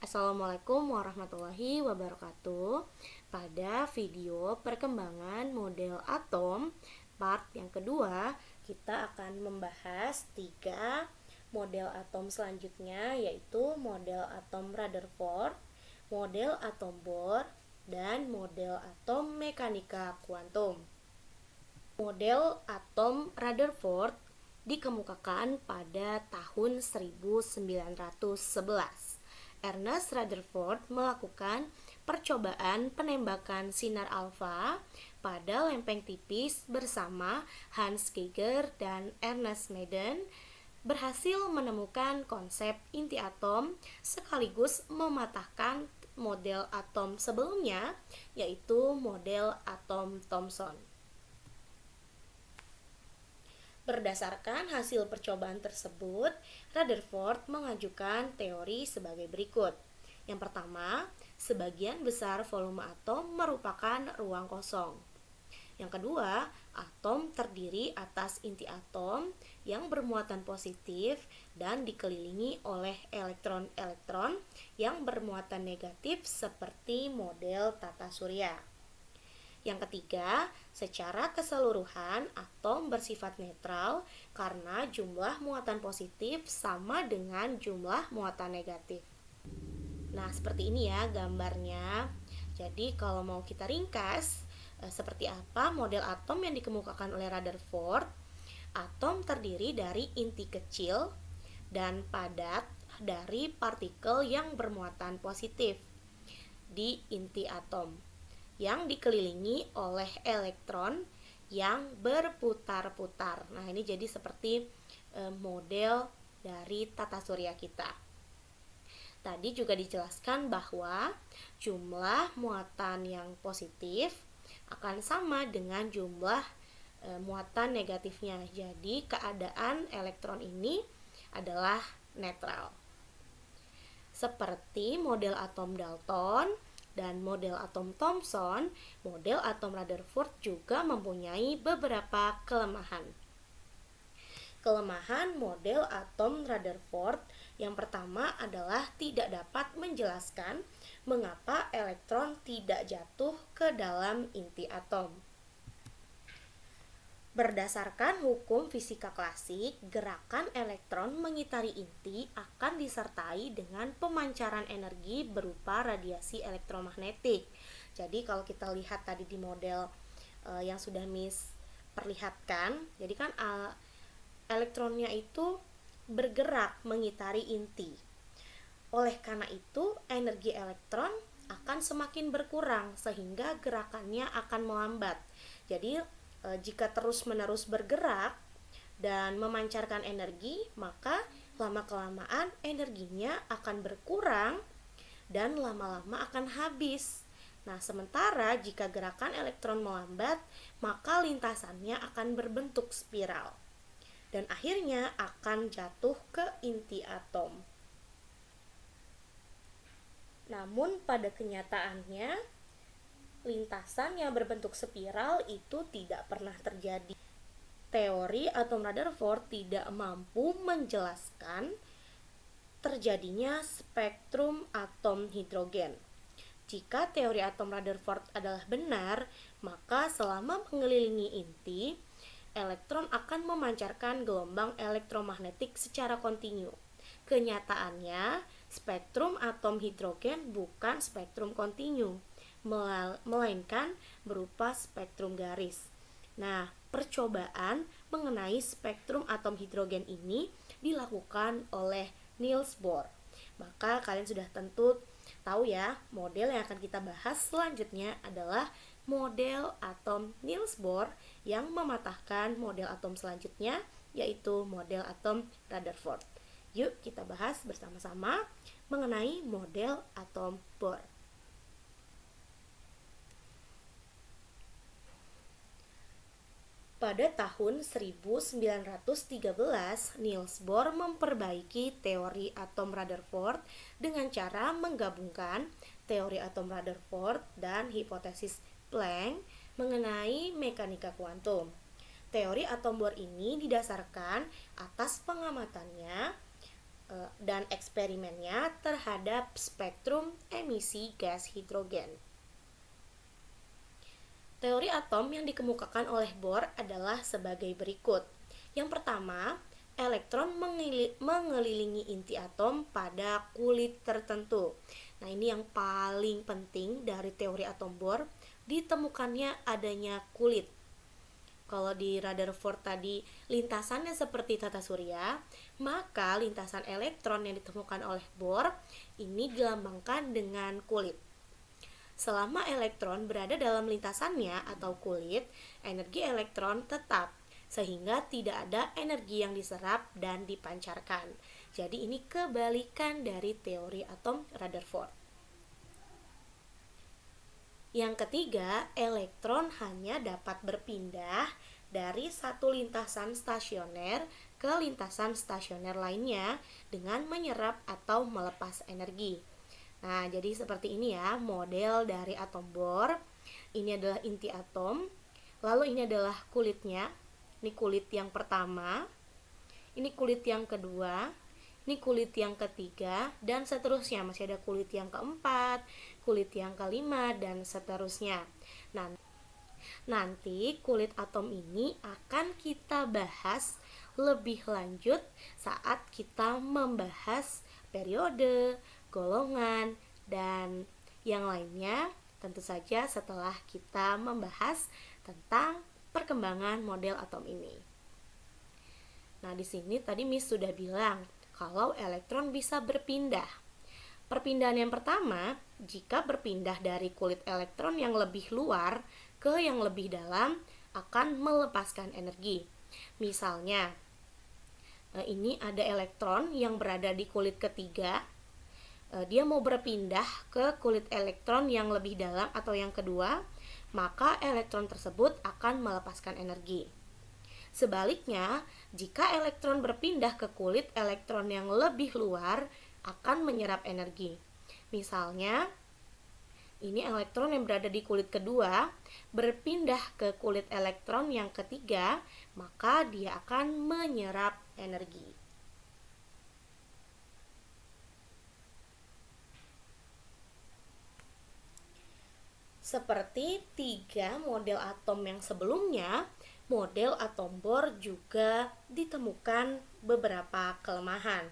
Assalamualaikum warahmatullahi wabarakatuh. Pada video perkembangan model atom part yang kedua, kita akan membahas 3 model atom selanjutnya, yaitu model atom Rutherford, model atom Bohr, dan model atom mekanika kuantum. Model atom Rutherford dikemukakan pada tahun 1911. Ernest Rutherford melakukan percobaan penembakan sinar alfa pada lempeng tipis bersama Hans Geiger dan Ernest Madden, berhasil menemukan konsep inti atom sekaligus mematahkan model atom sebelumnya, yaitu model atom Thomson. Berdasarkan hasil percobaan tersebut, Rutherford mengajukan teori sebagai berikut. Yang pertama, sebagian besar volume atom merupakan ruang kosong. Yang kedua, atom terdiri atas inti atom yang bermuatan positif dan dikelilingi oleh elektron-elektron yang bermuatan negatif seperti model tata surya. Yang ketiga, secara keseluruhan atom bersifat netral karena jumlah muatan positif sama dengan jumlah muatan negatif. Nah, seperti ini ya gambarnya. Jadi kalau mau kita ringkas, seperti apa model atom yang dikemukakan oleh Rutherford? Atom terdiri dari inti kecil dan padat dari partikel yang bermuatan positif di inti atom, yang dikelilingi oleh elektron yang berputar-putar. Nah, ini jadi seperti model dari tata surya kita. Tadi juga dijelaskan bahwa jumlah muatan yang positif akan sama dengan jumlah muatan negatifnya. Jadi, keadaan elektron ini adalah netral. Seperti model atom Dalton dan model atom Thomson, model atom Rutherford juga mempunyai beberapa kelemahan. Kelemahan model atom Rutherford yang pertama adalah tidak dapat menjelaskan mengapa elektron tidak jatuh ke dalam inti atom. Berdasarkan hukum fisika klasik, gerakan elektron mengitari inti akan disertai dengan pemancaran energi berupa radiasi elektromagnetik. Jadi kalau kita lihat tadi di model yang sudah Miss perlihatkan, jadi kan elektronnya itu bergerak mengitari inti. Oleh karena itu, energi elektron akan semakin berkurang sehingga gerakannya akan melambat. Jadi jika terus-menerus bergerak dan memancarkan energi, maka lama-kelamaan energinya akan berkurang dan lama-lama akan habis. Nah, sementara jika gerakan elektron melambat, maka lintasannya akan berbentuk spiral dan akhirnya akan jatuh ke inti atom. Namun pada kenyataannya, lintasan yang berbentuk spiral itu tidak pernah terjadi. Teori atom Rutherford tidak mampu menjelaskan terjadinya spektrum atom hidrogen. Jika teori atom Rutherford adalah benar, maka selama mengelilingi inti, elektron akan memancarkan gelombang elektromagnetik secara kontinu. Kenyataannya, spektrum atom hidrogen bukan spektrum kontinu, melainkan berupa spektrum garis. Nah, percobaan mengenai spektrum atom hidrogen ini dilakukan oleh Niels Bohr. Maka kalian sudah tentu tahu ya, model yang akan kita bahas selanjutnya adalah model atom Niels Bohr yang mematahkan model atom selanjutnya, yaitu model atom Rutherford. Yuk kita bahas bersama-sama mengenai model atom Bohr. Pada tahun 1913, Niels Bohr memperbaiki teori atom Rutherford dengan cara menggabungkan teori atom Rutherford dan hipotesis Planck mengenai mekanika kuantum. Teori atom Bohr ini didasarkan atas pengamatannya dan eksperimennya terhadap spektrum emisi gas hidrogen. Teori atom yang dikemukakan oleh Bohr adalah sebagai berikut. Yang pertama, elektron mengelilingi inti atom pada kulit tertentu. Nah, ini yang paling penting dari teori atom Bohr, ditemukannya adanya kulit. Kalau di Rutherford tadi lintasannya seperti tata surya, maka lintasan elektron yang ditemukan oleh Bohr ini dilambangkan dengan kulit. Selama elektron berada dalam lintasannya atau kulit, energi elektron tetap, sehingga tidak ada energi yang diserap dan dipancarkan. Jadi ini kebalikan dari teori atom Rutherford. Yang ketiga, elektron hanya dapat berpindah dari satu lintasan stasioner ke lintasan stasioner lainnya dengan menyerap atau melepas energi. Nah, jadi seperti ini ya model dari atom Bohr. Ini adalah inti atom. Lalu ini adalah kulitnya. Ini kulit yang pertama. Ini kulit yang kedua. Ini kulit yang ketiga dan seterusnya. Masih ada kulit yang keempat, kulit yang kelima dan seterusnya. Nah, nanti kulit atom ini akan kita bahas lebih lanjut saat kita membahas periode, golongan, dan yang lainnya, tentu saja setelah kita membahas tentang perkembangan model atom ini. Nah, di sini tadi Miss sudah bilang kalau elektron bisa berpindah. Perpindahan yang pertama, jika berpindah dari kulit elektron yang lebih luar ke yang lebih dalam akan melepaskan energi. Misalnya, ini ada elektron yang berada di kulit ketiga. Dia mau berpindah ke kulit elektron yang lebih dalam atau yang kedua, maka elektron tersebut akan melepaskan energi. Sebaliknya, jika elektron berpindah ke kulit elektron yang lebih luar, akan menyerap energi. Misalnya, ini elektron yang berada di kulit kedua berpindah ke kulit elektron yang ketiga, maka dia akan menyerap energi. Seperti 3 model atom yang sebelumnya, model atom Bohr juga ditemukan beberapa kelemahan.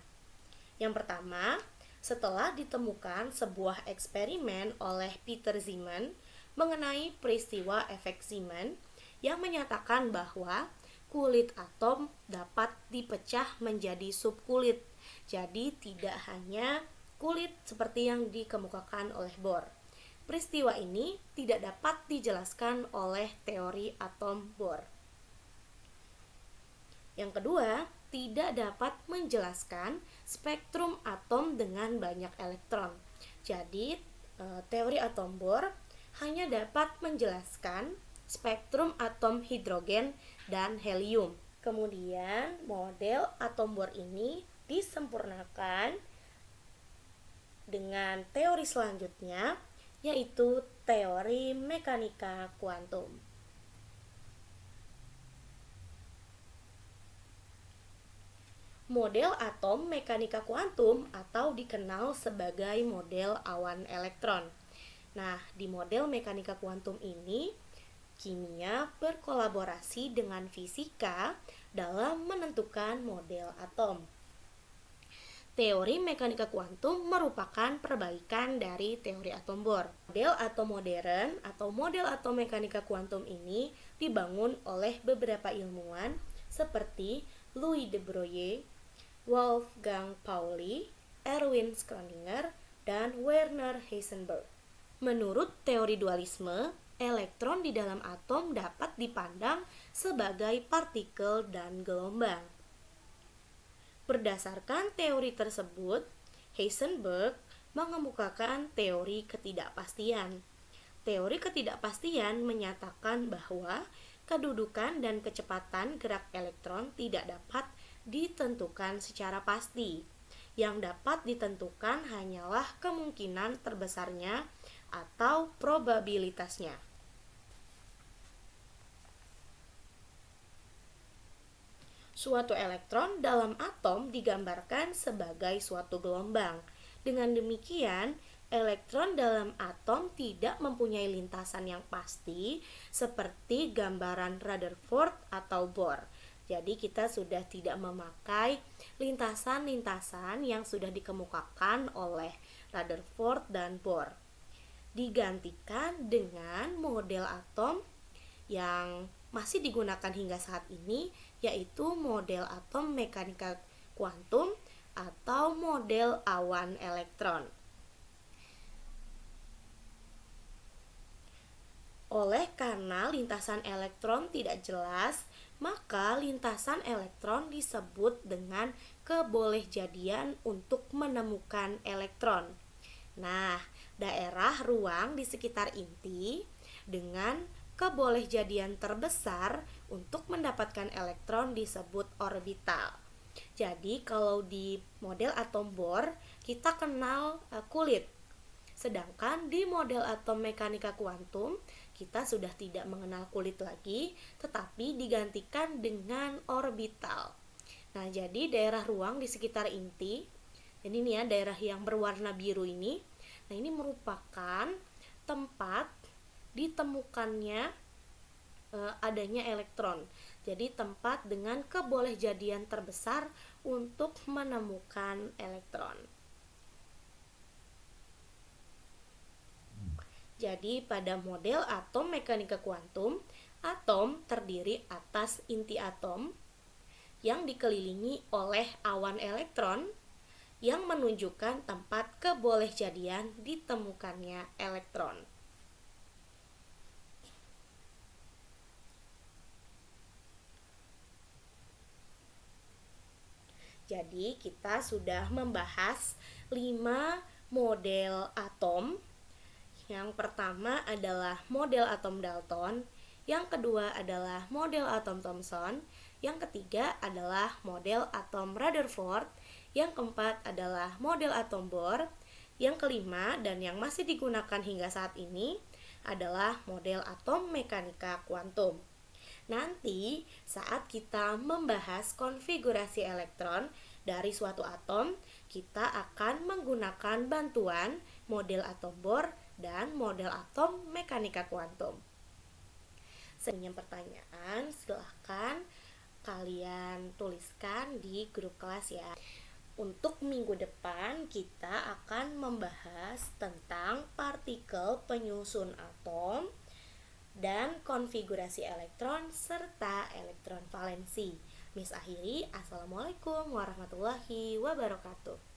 Yang pertama, setelah ditemukan sebuah eksperimen oleh Peter Zeeman mengenai peristiwa efek Zeeman yang menyatakan bahwa kulit atom dapat dipecah menjadi subkulit. Jadi tidak hanya kulit seperti yang dikemukakan oleh Bohr. Peristiwa ini tidak dapat dijelaskan oleh teori atom Bohr. Yang kedua, tidak dapat menjelaskan spektrum atom dengan banyak elektron. Jadi, teori atom Bohr hanya dapat menjelaskan spektrum atom hidrogen dan helium. Kemudian, model atom Bohr ini disempurnakan dengan teori selanjutnya, yaitu teori mekanika kuantum. Model atom mekanika kuantum atau dikenal sebagai model awan elektron. Nah, di model mekanika kuantum ini, kimia berkolaborasi dengan fisika dalam menentukan model atom. Teori mekanika kuantum merupakan perbaikan dari teori atom Bohr. Model atom modern atau model atom mekanika kuantum ini dibangun oleh beberapa ilmuwan seperti Louis de Broglie, Wolfgang Pauli, Erwin Schrödinger, dan Werner Heisenberg. Menurut teori dualisme, elektron di dalam atom dapat dipandang sebagai partikel dan gelombang. Berdasarkan teori tersebut, Heisenberg mengemukakan teori ketidakpastian. Teori ketidakpastian menyatakan bahwa kedudukan dan kecepatan gerak elektron tidak dapat ditentukan secara pasti. Yang dapat ditentukan hanyalah kemungkinan terbesarnya atau probabilitasnya. Suatu elektron dalam atom digambarkan sebagai suatu gelombang. Dengan demikian, elektron dalam atom tidak mempunyai lintasan yang pasti seperti gambaran Rutherford atau Bohr. Jadi kita sudah tidak memakai lintasan-lintasan yang sudah dikemukakan oleh Rutherford dan Bohr. Digantikan dengan model atom yang masih digunakan hingga saat ini, yaitu model atom mekanika kuantum atau model awan elektron. Oleh karena lintasan elektron tidak jelas, maka lintasan elektron disebut dengan kebolehjadian untuk menemukan elektron. Nah, daerah ruang di sekitar inti dengan kebolehjadian terbesar untuk mendapatkan elektron disebut orbital. Jadi kalau di model atom Bohr kita kenal kulit. Sedangkan di model atom mekanika kuantum kita sudah tidak mengenal kulit lagi, tetapi digantikan dengan orbital. Nah, jadi daerah ruang di sekitar inti, ini nih ya daerah yang berwarna biru ini. Nah, ini merupakan tempat ditemukannya adanya elektron. Jadi tempat dengan kebolehjadian terbesar untuk menemukan elektron. Jadi pada model atom mekanika kuantum, atom terdiri atas inti atom yang dikelilingi oleh awan elektron yang menunjukkan tempat kebolehjadian ditemukannya elektron. Jadi kita sudah membahas 5 model atom. Yang pertama adalah model atom Dalton, yang kedua adalah model atom Thomson, yang ketiga adalah model atom Rutherford, yang keempat adalah model atom Bohr, yang kelima dan yang masih digunakan hingga saat ini adalah model atom mekanika kuantum. Nanti saat kita membahas konfigurasi elektron dari suatu atom, kita akan menggunakan bantuan model atom Bohr dan model atom mekanika kuantum. Sebenarnya pertanyaan, silahkan kalian tuliskan di grup kelas ya. Untuk minggu depan kita akan membahas tentang partikel penyusun atom dan konfigurasi elektron serta elektron valensi. Miss akhiri, Assalamualaikum warahmatullahi wabarakatuh.